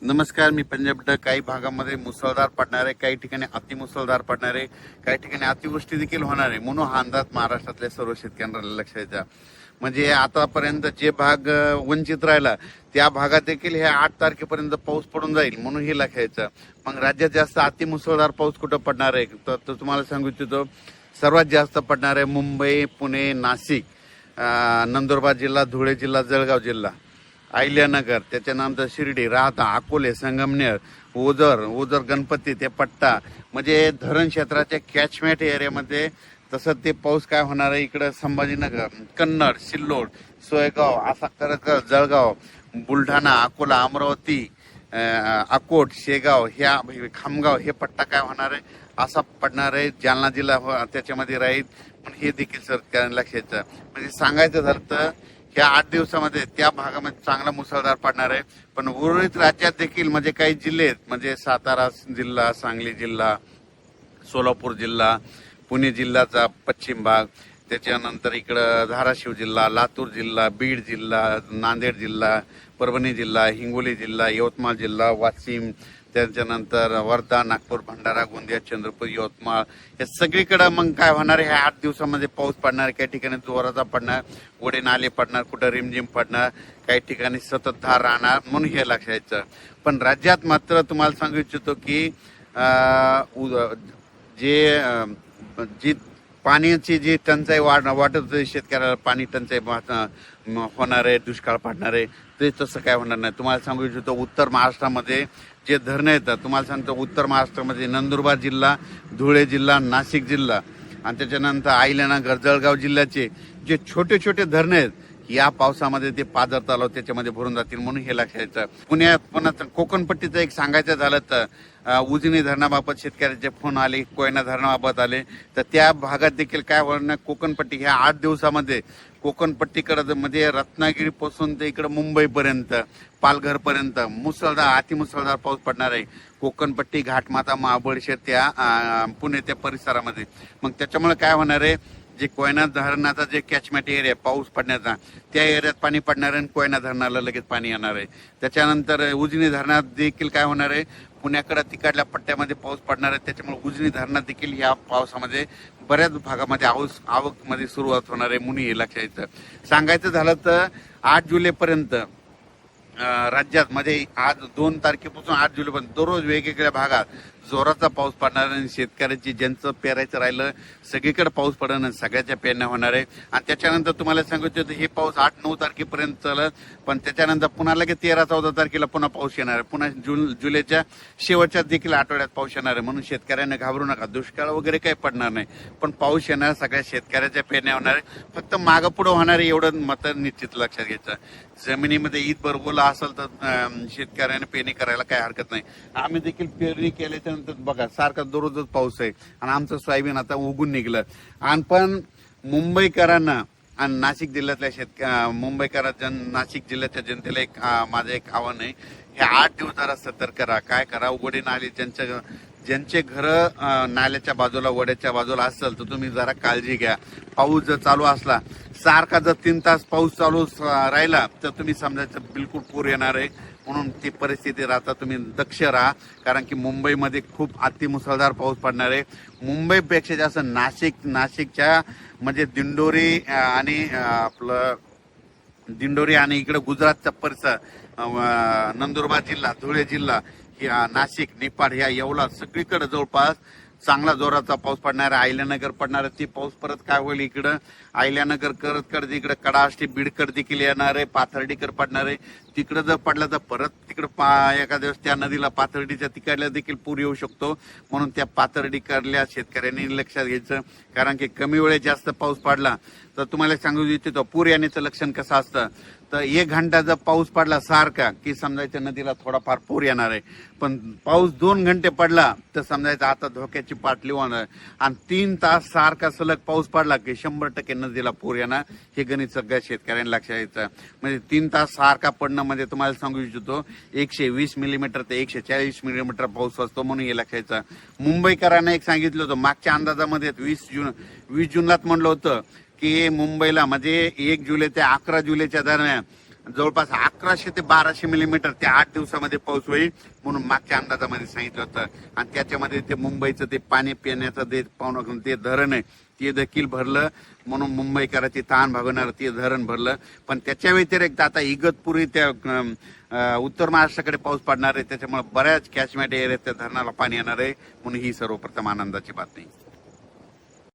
नमस्कार, मी पंजाब डक. काही भागामध्ये मुसळधार पडणार आहे, काही ठिकाणी अतिमुसळधार पडणार आहे, काही ठिकाणी अतिवृष्टी देखील होणार आहे. म्हणून हा अंदाज महाराष्ट्रातल्या सर्व शेतकऱ्यांना लक्षात द्या. म्हणजे आतापर्यंत जे भाग वंचित राहिला त्या भागात देखील हे 8 तारखेपर्यंत पाऊस पडून जाईल, म्हणून हे लक्षायचं. मग राज्यात जास्त अतिमुसळधार पाऊस कुठं पडणार आहे तर तुम्हाला सांगू इच्छितो, सर्वात जास्त पडणार आहे मुंबई, पुणे, नाशिक, नंदुरबार जिल्हा, धुळे जिल्हा, जळगाव जिल्हा, अहिल्यानगर, त्याच्यानंतर शिर्डी, राहता, अकोले, संगमनेर, ओझर, गणपती, ते पट्टा, म्हणजे धरण क्षेत्राच्या कॅचमेंट एरियामध्ये. तसं ते पाऊस काय होणार आहे इकडं संभाजीनगर, कन्नड, सिल्लोड, सोयगाव, असा करत जळगाव, बुलढाणा, अकोला, अमरावती, अकोट, शेगाव, ह्या खामगाव, हे पट्टा काय होणार आहे असा पडणार आहे. जालना जिल्हा त्याच्यामध्ये राहील, पण हे देखील सरकारने लक्षात. म्हणजे सांगायचं झालं तर ह्या 8 दिवसामध्ये त्या भागामध्ये चांगला मुसळधार पडणार आहे. पण उर्वरित राज्यात देखील म्हणजे काही जिल्हे आहेत, म्हणजे सातारा जिल्हा, सांगली जिल्हा, सोलापूर जिल्हा, पुणे जिल्ह्याचा पश्चिम भाग, त्याच्यानंतर इकडं धाराशिव जिल्हा, लातूर जिल्हा, बीड जिल्हा, नांदेड जिल्हा, परभणी जिल्हा, हिंगोली जिल्हा, यवतमाळ जिल्हा, वाशिम, त्याच्यानंतर वर्धा, नागपूर, भंडारा, गोंदिया, चंद्रपूर, यवतमाळ, हे सगळीकडे मग काय होणार आहे, ह्या 8 दिवसामध्ये पाऊस पडणार. काही ठिकाणी जोराचा पडणार, ओढे नाले पडणार, कुठं रिमझिम पडणार, काही ठिकाणी सततधार राहणार, म्हणून हे लक्षायचं. पण राज्यात मात्र तुम्हाला सांगू इच्छितो की जी पाण्याची जी टंचाई वाटत शेतकऱ्याला, पाणी टंचाई होणार आहे, दुष्काळ पडणार आहे, ते तसं काय होणार नाही. तुम्हाला सांगू इच्छितो, उत्तर महाराष्ट्रामध्ये जे धरणं येतात, तुम्हाला सांगतो उत्तर महाराष्ट्रामध्ये नंदुरबार जिल्हा, धुळे जिल्हा, नाशिक जिल्हा, आणि त्याच्यानंतर अहिल्यानगर, जळगाव जिल्ह्याचे जे छोटे छोटे धरणं आहेत, या पावसामध्ये ते पाझर तलाव त्याच्यामध्ये भरून जातील, म्हणून हे लक्षात. पुन्हा कोकणपट्टीचं एक सांगायचं झालं तर उजनी धरणाबाबत शेतकऱ्याचे फोन आले, कोयना धरणाबाबत आले, तर त्या भागात देखील काय होणार, कोकणपट्टी ह्या 8 दिवसामध्ये कोकणपट्टीकडे म्हणजे रत्नागिरीपासून ते इकडे मुंबईपर्यंत, पालघरपर्यंत मुसळधार, अतिमुसळधार पाऊस पडणार आहे. कोकणपट्टी, घाटमाता, महाबळेश्वर, त्या पुणे त्या परिसरामध्ये. मग त्याच्यामुळे काय होणार आहे, जे कोयना धरणाचा जे कॅचमेंट एरिया पाऊस पडण्याचा, त्या एरियात पाणी पडणार आहे आणि कोयना धरणाला लगेच पाणी येणार आहे. त्याच्यानंतर उजनी धरणात देखील काय होणार आहे, पुण्याकडे तिकडल्या पट्ट्यामध्ये पाऊस पडणार आहे. त्याच्यामुळे उजनी धरणात देखील या पावसामध्ये बऱ्याच भागामध्ये आवक मध्ये सुरुवात होणार आहे, म्हणून हे लक्षात. सांगायचं झालं तर 8 जुलैपर्यंत राज्यात म्हणजे आज 2 तारखेपासून 8 जुलैपर्यंत दररोज वेगवेगळ्या भागात जोराचा पाऊस पडणार आहे. शेतकऱ्याची ज्यांचं पेरायचं राहिलं सगळीकडे पाऊस पडणार, सगळ्याच्या पेरण्या होणार आहे. आणि त्याच्यानंतर तुम्हाला सांगितलं हे पाऊस 8-9 तारखेपर्यंत चालत, पण त्याच्यानंतर पुन्हा लगेच 13-14 तारखेला पुन्हा पाऊस येणार आहे. पुन्हा जुलैच्या शेवटच्या देखील आठवड्यात पाऊस येणार आहे. म्हणून शेतकऱ्यांना घाबरू नका, दुष्काळ वगैरे काही पडणार नाही, पण पाऊस येणार, सगळ्या शेतकऱ्याच्या पेरण्या होणार आहे. फक्त मागं पुढं होणार आहे एवढं मात्र निश्चित लक्षात घ्यायचं. जमिनीमध्ये ईदभर ओला असेल तर शेतकऱ्याने पेरणी करायला काही हरकत नाही. आम्ही देखील पेरणी केल्याच्या नंतर बघा सारखा दररोजच पाऊस आहे आणि आमचं सोयाबीन आता उगून निघलं. आणि पण मुंबईकरांना आणि नाशिक जिल्ह्यातल्या मुंबईकरांच्या, नाशिक जिल्ह्याच्या जनतेला एक माझं एक आव्हान आहे, हे 8 दिवस जरा सतर्क करा. काय करा, ओढे नाले ज्यांचे घर नाल्याच्या बाजूला, वड्याच्या बाजूला असेल तर तुम्ही जरा काळजी घ्या. पाऊस जर चालू असला, सारखा जर 3 तास पाऊस चालू राहिला तर तुम्ही समजायचं बिलकुल पूर येणार आहे. म्हणून ती परिस्थिती राहता तुम्ही दक्ष राहा, कारण की मुंबईमध्ये खूप अतिमुसळधार पाऊस पडणार आहे. मुंबईपेक्षा जास्त नाशिकच्या म्हणजे दिंडोरी आणि इकडे गुजरातचा परिसर, नंदुरबार जिल्हा, धुळे जिल्हा, नाशिक, निपाड, ह्या येवला, सगळीकडे जवळपास चांगला जोराचा पाऊस पडणार आहे. अहिल्यानगर पडणार आहे. ती पाऊस परत काय होईल, इकडं अहिल्यानगर करत इकडे कडाष्टी, बीडकर देखील येणार आहे, पाथर्डीकर पडणार आहे. तिकडं जर पडला तर परत तिकडं एका दिवस त्या नदीला, पाथर्डीच्या तिकडल्या देखील पूर येऊ शकतो. म्हणून त्या पाथर्डीकरल्या शेतकऱ्यांनी लक्षात घ्यायचं, कारण की कमी वेळेत जास्त पाऊस पडला तर तुम्हाला सांगू इच्छितो पूर येण्याचं लक्षण कसं असतं, तर 1 घंटा जर पाऊस पडला सारखा की समजायचं नदीला थोडाफार पूर येणार आहे. पण पाऊस 2 घंटे पडला तर समजायचं आता धोक्याची पातळी होणार. आणि 3 तास सारखा सलग पाऊस पडला की 100% नदीला पूर येणार. हे गणित सगळ्या शेतकऱ्यांना लक्षात घ्यायचं. म्हणजे 3 तास सारखा पडणं म्हणजे तुम्हाला सांगू इच्छितो 120 मिलीमीटर ते 140 मिलीमीटर पाऊस असतो, म्हणून हे लक्षात घ्यायचं. मुंबईकरांना एक सांगितलं होतं मागच्या अंदाजामध्ये 20 जूनलाच म्हणलं होतं की मुंबईला म्हणजे 1 जुलै ते 11 जुलैच्या दरम्यान जवळपास 1100 ते 1200 मिलीमीटर त्या 8 दिवसामध्ये पाऊस होईल म्हणून मागच्या अंदाजामध्ये सांगितलं होतं. आणि त्याच्यामध्ये ते मुंबईचं ते पाणी पिण्याचं ते धरण आहे ते देखील भरलं, म्हणून मुंबईकरांची ताण भागवणारं ते धरण भरलं. पण त्याच्या व्यतिरिक्त आता इगतपुरी त्या उत्तर महाराष्ट्राकडे पाऊस पडणार आहे, त्याच्यामुळे बऱ्याच कॅचमेंट एरियात त्या धरणाला पाणी येणार आहे, म्हणून ही सर्वप्रथम आनंदाची बातमी.